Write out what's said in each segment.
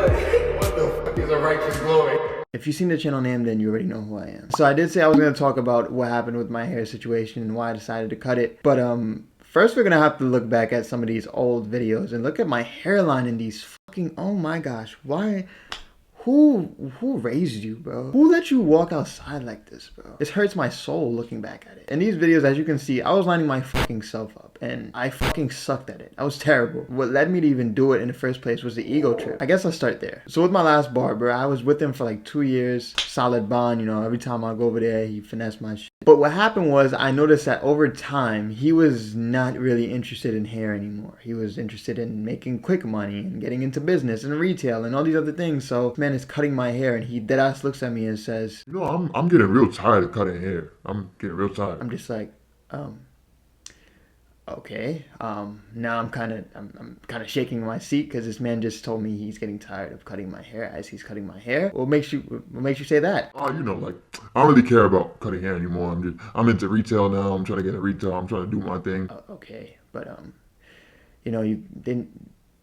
What the fuck is a righteous glory? If you've seen the channel name, then you already know who I am. So I did say I was going to talk about what happened with my hair situation and why I decided to cut it. But first we're going to have to look back at some of these old videos and look at my hairline in these fucking, oh my gosh, why? Who raised you, bro? Who let you walk outside like this, bro? This hurts my soul looking back at it. In these videos, as you can see, I was lining my fucking self up and I fucking sucked at it. I was terrible. What led me to even do it in the first place was the ego trip. I guess I'll start there. So with my last barber, I was with him for like 2 years, solid bond, you know, every time I go over there, he finessed my shit. But what happened was I noticed that over time, he was not really interested in hair anymore. He was interested in making quick money and getting into business and retail and all these other things. So man is cutting my hair and he deadass looks at me and says, you know, I'm getting real tired of cutting hair. I'm getting real tired. I'm just like, okay. Now I'm kind of shaking in my seat because this man just told me he's getting tired of cutting my hair as he's cutting my hair. What makes you say that? Oh, you know, like I don't really care about cutting hair anymore. I'm into retail now. I'm trying to get into retail. I'm trying to do my thing. Okay, but you know,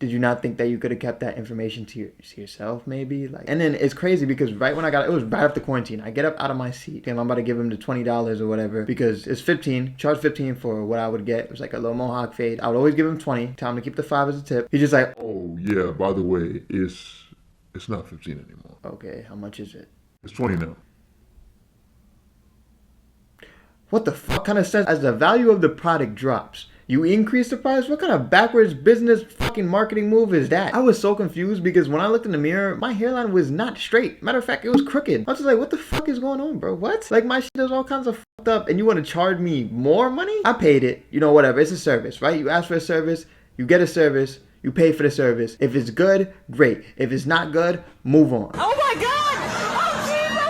did you not think that you could have kept that information to yourself maybe? Like, and then it's crazy because right when it was right after quarantine, I get up out of my seat and I'm about to give him the $20 or whatever because it's 15, charge 15 for what I would get. It was like a little mohawk fade. I would always give him 20, tell him to keep the 5 as a tip. He's just like, oh yeah, by the way, it's not 15 anymore. Okay, how much is it? It's 20 now. What the fuck kind of sense? As the value of the product drops, you increase the price? What kind of backwards business fucking marketing move is that? I was so confused because when I looked in the mirror, my hairline was not straight. Matter of fact, it was crooked. I was just like, what the fuck is going on, bro? What? Like my shit is all kinds of fucked up and you want to charge me more money? I paid it. You know, whatever. It's a service, right? You ask for a service, you get a service, you pay for the service. If it's good, great. If it's not good, move on. Oh my God!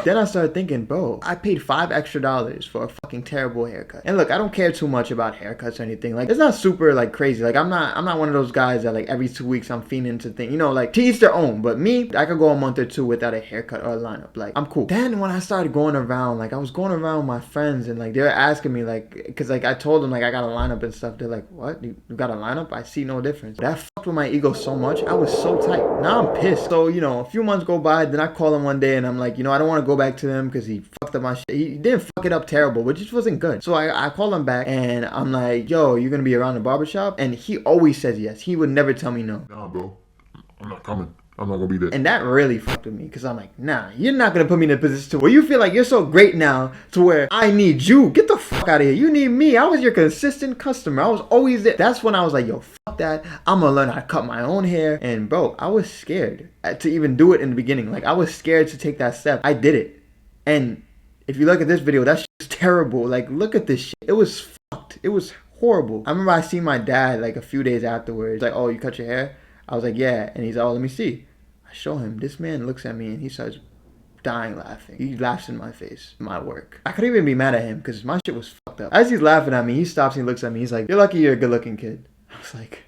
Then I started thinking, bro, I paid $5 extra for a fucking terrible haircut. And look, I don't care too much about haircuts or anything. Like, it's not super like crazy. Like, I'm not one of those guys that like every 2 weeks I'm fiending to think, you know, like to each their own. But me, I could go a month or two without a haircut or a lineup. Like, I'm cool. Then when I started going around, like I was going around with my friends and like they were asking me like, cause like I told them like I got a lineup and stuff. They're like, what? You got a lineup? I see no difference. That fucked with my ego so much. I was so tight. Now I'm pissed. So, you know, a few months go by, then I call him one day and I'm like, you know, I don't want to go back to them because he fucked up my shit. He didn't fuck it up terrible, but it just wasn't good. So I called him back and I'm like, yo, you gonna be around the barbershop? And he always says yes. He would never tell me no. Nah, bro. I'm not coming. I'm not gonna be there. And that really fucked with me because I'm like, nah, you're not gonna put me in a position to where you feel like you're so great now to where I need you. Get the fuck out of here. You need me. I was your consistent customer. I was always there. That's when I was like, yo, fuck that. I'm gonna learn how to cut my own hair. And bro, I was scared to even do it in the beginning. Like I was scared to take that step. I did it. And if you look at this video, that shit's terrible. Like, look at this shit. It was fucked. It was horrible. I remember I seen my dad like a few days afterwards. He's like, oh, you cut your hair? I was like, yeah. And he's like, oh, let me see. I show him. This man looks at me and he starts dying laughing. He laughs in my face. My work. I couldn't even be mad at him because my shit was fucked up. As he's laughing at me, he stops and he looks at me. He's like, you're lucky you're a good looking kid. I was like,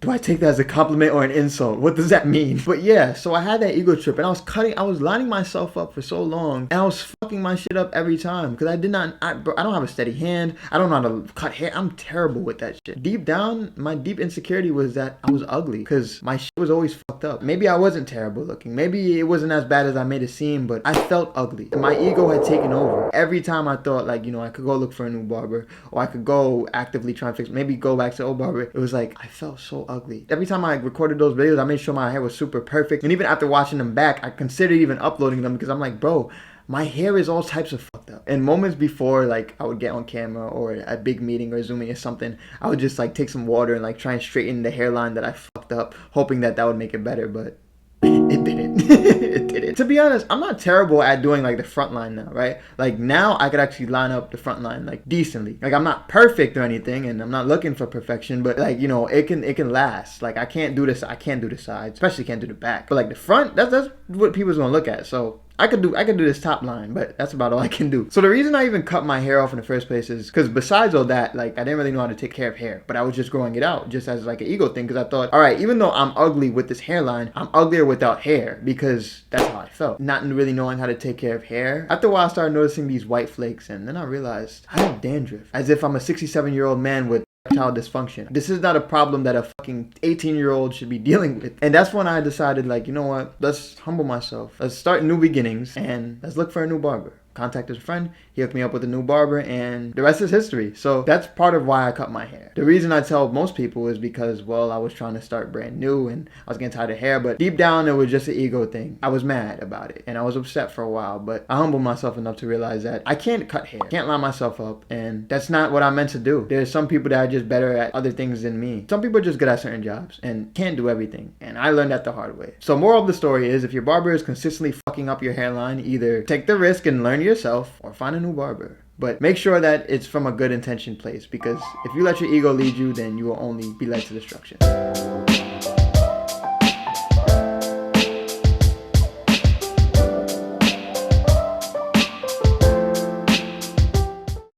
do I take that as a compliment or an insult? What does that mean? But yeah, so I had that ego trip and I was lining myself up for so long and I was fucking my shit up every time because I don't have a steady hand. I don't know how to cut hair. I'm terrible with that shit. Deep down, my deep insecurity was that I was ugly because my shit was always fucked up. Maybe I wasn't terrible looking. Maybe it wasn't as bad as I made it seem, but I felt ugly. And my ego had taken over. Every time I thought like, you know, I could go look for a new barber or I could go actively try and fix, maybe go back to old barber. It was like, I felt so ugly. Every time I recorded those videos, I made sure my hair was super perfect. And even after watching them back, I considered even uploading them because I'm like, bro, my hair is all types of fucked up. And moments before, like, I would get on camera or a big meeting or Zooming or something, I would just, like, take some water and, like, try and straighten the hairline that I fucked up, hoping that would make it better, but it didn't. It didn't. To be honest, I'm not terrible at doing like the front line now, right? Like now I could actually line up the front line like decently. Like I'm not perfect or anything and I'm not looking for perfection, but like, you know, it can last. Like I can't do this, I can't do the sides, especially can't do the back. But like the front, that's what people's gonna look at. So I could do this top line, but that's about all I can do. So the reason I even cut my hair off in the first place is because besides all that, like I didn't really know how to take care of hair, but I was just growing it out just as like an ego thing because I thought, all right, even though I'm ugly with this hairline, I'm uglier without hair because that's how I felt. Not really knowing how to take care of hair. After a while, I started noticing these white flakes and then I realized I have dandruff. As if I'm a 67-year-old man with erectile dysfunction. This is not a problem that a fucking 18-year-old should be dealing with. And that's when I decided, like, you know what? Let's humble myself. Let's start new beginnings and let's look for a new barber. Contacted a friend, he hooked me up with a new barber, and the rest is history. So that's part of why I cut my hair. The reason I tell most people is because, well, I was trying to start brand new and I was getting tired of hair, but deep down it was just an ego thing. I was mad about it and I was upset for a while, but I humbled myself enough to realize that I can't cut hair, can't line myself up, and that's not what I'm meant to do. There's some people that are just better at other things than me. Some people are just good at certain jobs and can't do everything, and I learned that the hard way. So moral of the story is, if your barber is consistently fucking up your hairline, either take the risk and learn yourself or find a new barber. But make sure that it's from a good intention place, because if you let your ego lead you, then you will only be led to destruction.